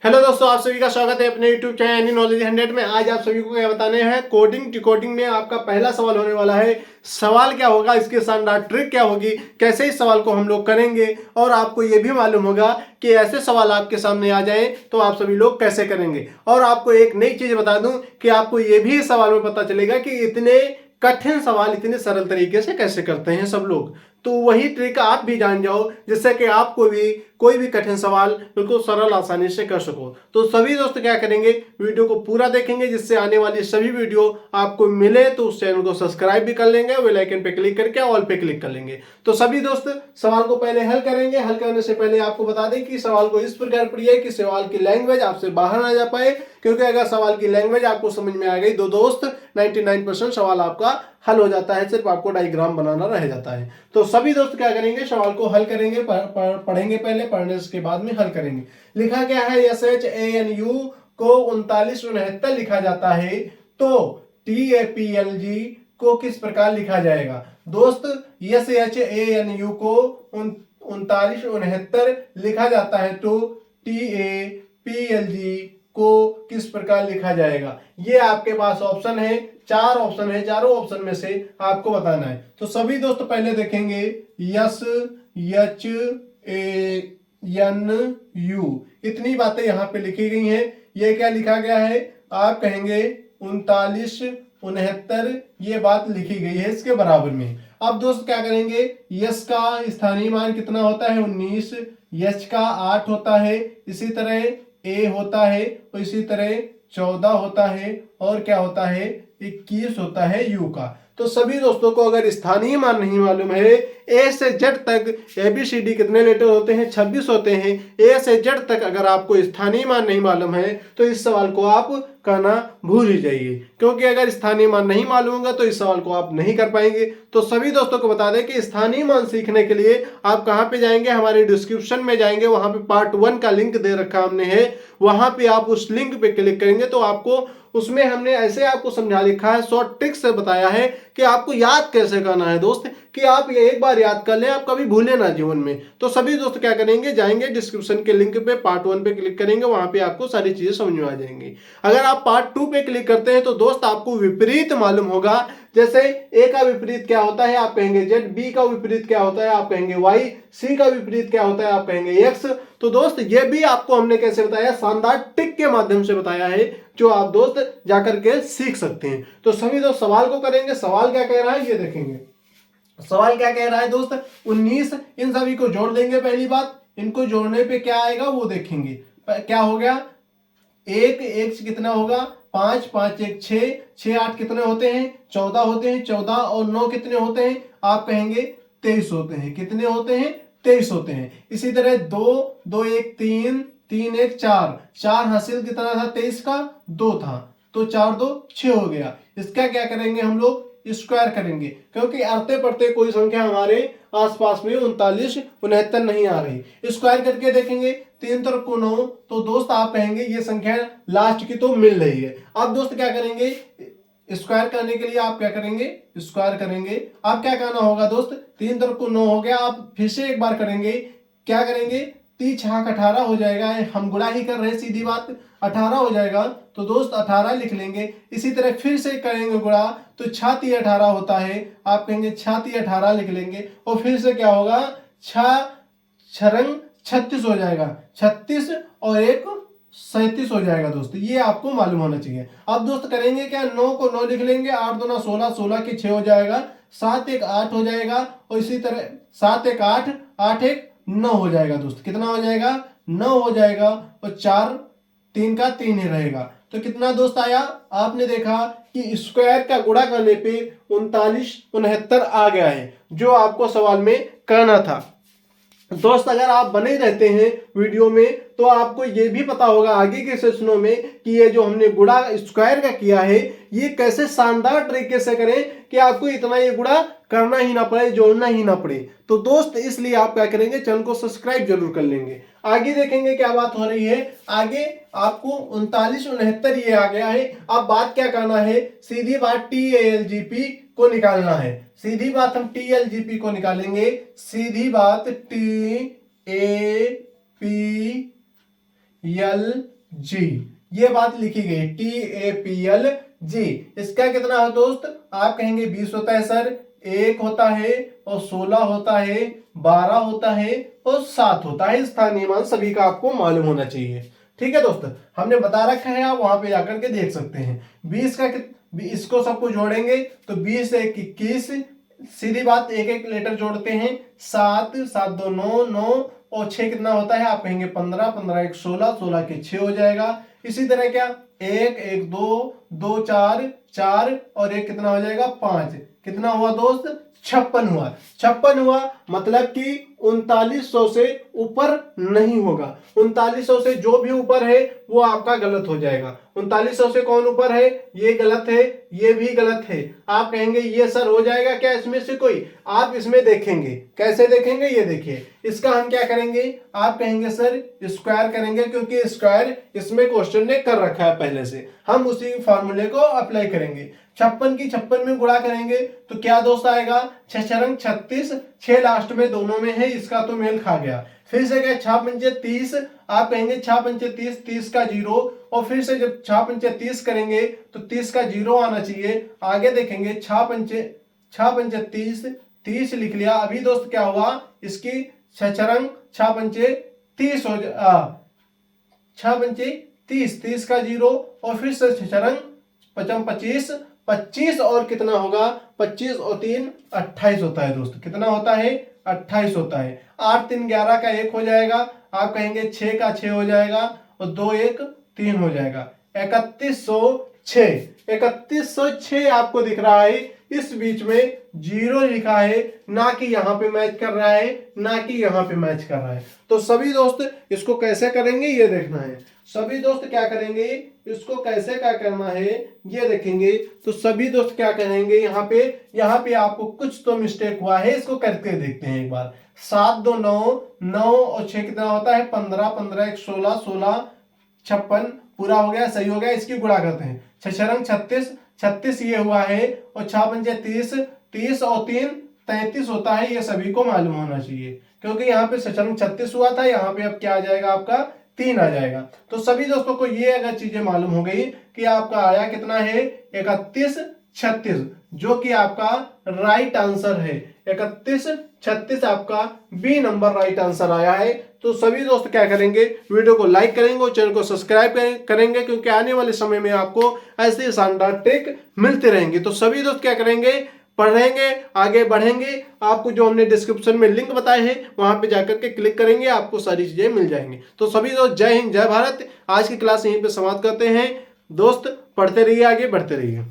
Hello दोस्तों, आप सभी का स्वागत है अपने YouTube चैनल यानी नॉलेज 100 में। आज आप सभी को क्या बताने हैं, कोडिंग डिकोडिंग में आपका पहला सवाल होने वाला है। सवाल क्या होगा, इसके शानदार ट्रिक क्या होगी, कैसे इस सवाल को हम लोग करेंगे, और आपको ये भी मालूम होगा कि ऐसे सवाल आपके सामने आ जाए तो आप सभी लोग कैसे करेंगे। और आपको एक नई चीज बता दूं कि आपको ये भी इस सवाल में पता चलेगा कि इतने कठिन सवाल इतने सरल तरीके से कैसे करते हैं सब लोग। तो वही ट्रिक आप भी जान जाओ, जिससे कि आपको भी कोई भी कठिन सवाल बिल्कुल सरल आसानी से कर सको। तो सभी दोस्त क्या करेंगे, वीडियो को पूरा देखेंगे, जिससे आने वाली सभी वीडियो आपको मिले तो उस चैनल को सब्सक्राइब भी कर लेंगे, बेल आइकन पे क्लिक करके ऑल पे क्लिक कर लेंगे। तो सभी दोस्त सवाल को पहले हल करेंगे। हल करने से पहले आपको बता दें कि सवाल को इस प्रकार पढ़िए कि सवाल की लैंग्वेज आपसे बाहर ना जा पाए, क्योंकि अगर सवाल की लैंग्वेज आपको समझ में आ गई तो दोस्त 99% सवाल आपका हल हो जाता है, सिर्फ आपको डायग्राम बनाना रह जाता है। तो सभी दोस्त क्या करेंगे, सवाल को हल करेंगे, पढ़ेंगे पहले, पढ़ने के बाद में हल करेंगे। लिखा क्या है, SHANU को 3969 लिखा जाता है, तो TAPLG को किस प्रकार लिखा जाएगा। दोस्त SHANU को 3969 लिखा जाता है, तो TAPLG को किस प्रकार लिखा जाएगा। ये आपके पास ऑप्शन है, 4 ऑप्शन है, चारों ऑप्शन में से आपको बताना है। तो सभी दोस्त पहले देखेंगे, SHANU इतनी बातें यहाँ पे लिखी गई हैं। ये क्या लिखा गया है, आप कहेंगे 3969 ये बात लिखी गई है इसके बराबर में। अब दोस्त क्या करेंगे, यस का स्थानीय मान कितना होता है, 19, यच का 8 होता है, इसी तरह ए होता है, और इसी तरह 14 होता है, और क्या होता है 21 होता है यू का। तो सभी दोस्तों को अगर स्थानीय मान नहीं मालूम है, ए से जेड तक ABCD कितने लेटर होते हैं, 26 होते हैं। ए से जेड तक अगर आपको स्थानीय मान नहीं मालूम है तो इस सवाल को आप करना भूल ही जाइए, क्योंकि अगर स्थानीय मान नहीं मालूम होगा तो इस सवाल को आप नहीं कर पाएंगे। तो सभी दोस्तों को बता दें कि स्थानीय मान सीखने के लिए आप कहां पे जाएंगे, हमारे डिस्क्रिप्शन में जाएंगे, वहां पे पार्ट 1 का लिंक दे रखा हमने है, वहां पे आप उस लिंक पे क्लिक करेंगे तो आपको उसमें हमने ऐसे आपको समझा लिखा है, शॉर्ट ट्रिक से बताया है कि आपको याद कैसे करना है दोस्त, कि आप ये एक बार याद कर लें, आप कभी भूले ना जीवन में। तो सभी दोस्त क्या करेंगे, जाएंगे डिस्क्रिप्शन के लिंक पे, पार्ट 1 पे क्लिक करेंगे, वहां पे आपको सारी चीजें समझ में आ जाएंगी। अगर आप पार्ट 2 पे क्लिक करते हैं तो दोस्त आपको विपरीत मालूम होगा। जैसे ए का विपरीत क्या होता है, आप कहेंगे जेड, बी का विपरीत क्या होता है, आप कहेंगे वाई, सी का विपरीत क्या होता है, आप कहेंगे एक्स। तो दोस्त ये भी आपको हमने कैसे बताया, शानदार ट्रिक के माध्यम से बताया है, जो आप दोस्त जाकर के सीख सकते हैं। तो सभी दोस्त सवाल को करेंगे। सवाल क्या कह रहा है ये देखेंगे। सवाल क्या कह रहा है दोस्त, 19, इन सभी को जोड़ देंगे। पहली बात, इनको जोड़ने पे क्या आएगा वो देखेंगे। क्या हो गया, एक एक से कितना होगा, 5, 5 1 6, 6 8 कितने होते हैं, 14 होते हैं। 14 और 9 कितने होते हैं, आप कहेंगे 23 होते हैं। कितने होते हैं, 23 होते हैं। इसी तरह 2 2 1 3, 3 1 4, 4 हासिल कितना था 23 का, 2 था, तो 4 2 6 हो गया। इसका क्या करेंगे हम लोग, स्क्वायर करेंगे, क्योंकि आते पढ़ते कोई संख्या हमारे आसपास में 3969 नहीं आ रही। स्क्वायर करके देखेंगे, 3 तरफ को 9, तो दोस्त आप कहेंगे ये संख्या लास्ट की तो मिल रही है। अब दोस्त क्या करेंगे, स्क्वायर करने के लिए आप क्या करेंगे, स्क्वायर करेंगे। आप क्या करना होगा दोस्त, 3 तरफ को 9 हो गया, आप फिर से एक बार करेंगे। क्या करेंगे, 3 छाक 18 हो जाएगा, हम गुणा ही कर रहे हैं, सीधी बात 18 हो जाएगा, तो दोस्त 18 लिख लेंगे। इसी तरह फिर से करेंगे गुणा, तो 6 3 18 होता है, आप कहेंगे 6 3 18 लिख लेंगे, और फिर से क्या होगा, 6 छरंग 36 हो जाएगा, 36 और 1 37 हो जाएगा दोस्त। ये आपको मालूम होना चाहिए। अब दोस्त करेंगे क्या, 9 को 9 लिख लेंगे, 8 2 16, 16 के 6 हो जाएगा, 7 1 8 हो जाएगा, और इसी तरह 7 1 8, 8 1 9 हो जाएगा दोस्त। कितना हो जाएगा, 9 हो जाएगा, और 4 3 का 3 ही रहेगा। तो कितना दोस्त आया, आपने देखा कि स्क्वायर का गुणा करने पे 3969 आ गया है, जो आपको सवाल में करना था। दोस्त अगर आप बने रहते हैं वीडियो में तो आपको ये भी पता होगा आगे के सेशनों में कि ये जो हमने गुणा स्क्वायर का किया है ये कैसे शानदार तरीके से करें कि आपको इतना ये गुणा करना ही ना पड़े, जोड़ना ही ना पड़े। तो दोस्त इसलिए आप क्या करेंगे, चैनल को सब्सक्राइब जरूर कर लेंगे। आगे देखेंगे क्या बात हो रही है। आगे आपको 3969 ये आ गया है। अब बात क्या करना है, सीधी बात TALGP को निकालना है। सीधी बात हम TLGP को निकालेंगे। सीधी बात TAP TAPLG, ये बात लिखी गई TAPLG। इसका कितना है दोस्त? आप कहेंगे 20 होता है सर, 1 होता है और 16 होता है, 12 होता है और 7 होता है। स्थानीय मान सभी का आपको मालूम होना चाहिए। ठीक है दोस्त, हमने बता रखा है, आप वहां पे जाकर के देख सकते हैं। 20 का इसको सबको जोड़ेंगे तो 20 से 21, सीधी बात, एक एक लेटर जोड़ते हैं, 7 7 2 9 9 और 6 कितना होता है? आप कहेंगे 15 15 1 16, 16 के 6 हो जाएगा। इसी तरह क्या, 1 1 2 2 4 4 और 1 कितना हो जाएगा? 5। कितना हुआ दोस्त? 56 हुआ। 56 हुआ, मतलब कि 3900 से ऊपर नहीं होगा। 3900 से जो भी ऊपर है वो आपका गलत हो जाएगा। 3900 से कौन ऊपर है? ये गलत है, ये भी गलत है। आप कहेंगे ये सर हो जाएगा क्या इसमें से कोई? आप इसमें देखेंगे, कैसे देखेंगे? ये देखिए, इसका हम क्या करेंगे? आप कहेंगे सर स्क्वायर करेंगे, क्योंकि स्क्वायर इसमें क्वेश्चन ने कर रखा है पहले से। हम उसी फॉर्मूले को अप्लाई करेंगे। 56 की 56 में गुणा करेंगे तो क्या दोस्त आएगा? 6 छरंग 36, 6 लास्ट में दोनों में है, इसका तो मेल खा गया। फिर से क्या, 6 पंचे 30, आप कहेंगे 6 पंचे 30, 30 का 0, और फिर से जब 6 पंचे 30 करेंगे तो 30 का 0 आना चाहिए। आगे देखेंगे 6 पंचे 30, 30 लिख लिया। अभी दोस्त क्या हुआ? इसकी 6 छरंग 6 पंचे 30 हो 6 पंचे 30, 30 का 0 और फिर से 6 छरंग 25, 25 और कितना होगा? 25 और 3 28 होता है दोस्त। कितना होता है? 28 होता है। 8 3 11 का 1 हो जाएगा। आप कहेंगे 6 का 6 हो जाएगा और 2 1 3 हो जाएगा। 3106, 3106 आपको दिख रहा है। इस बीच में 0 लिखा है, ना कि यहां पे मैच कर रहा है, ना कि यहां पे मैच कर रहा है। तो सभी दोस्त इसको कैसे करेंगे ये देखना है। सभी दोस्त क्या करेंगे? इसको कैसे क्या करना है ये देखेंगे। तो सभी दोस्त क्या करेंगे? यहाँ पे आपको कुछ तो मिस्टेक हुआ है, इसको करके देखते हैं एक बार। 7 2 9 9 और 6 कितना होता है? 15 15 1 16, 16 56 पूरा हो गया, सही हो गया। इसकी गुणा करते हैं। 6 छरंग 36, 36 ये हुआ है और 6 पंजे 30, 30 और 3 33 होता है। ये सभी को मालूम होना चाहिए, क्योंकि यहाँ पे 6 छरंग 36 हुआ था, यहाँ पे अब क्या आ जाएगा? आपका 3 आ जाएगा। तो सभी दोस्तों को ये अगर चीजें मालूम हो गई कि आपका आया कितना है? 31 36, जो कि आपका राइट आंसर है। 31 36 आपका बी नंबर राइट आंसर आया है। तो सभी दोस्त क्या करेंगे? वीडियो को लाइक करेंगे और चैनल को सब्सक्राइब करेंगे, क्योंकि आने वाले समय में आपको ऐसे शानदार ट्रिक मिलते रहेंगे। तो सभी दोस्त क्या करेंगे? पढ़ेंगे, आगे बढ़ेंगे। आपको जो हमने डिस्क्रिप्शन में लिंक बताए हैं वहां पे जाकर के क्लिक करेंगे, आपको सारी चीजें मिल जाएंगी। तो सभी दोस्त जय हिंद जय भारत। आज की क्लास यहीं पे समाप्त करते हैं। दोस्त पढ़ते रहिए, आगे बढ़ते रहिए।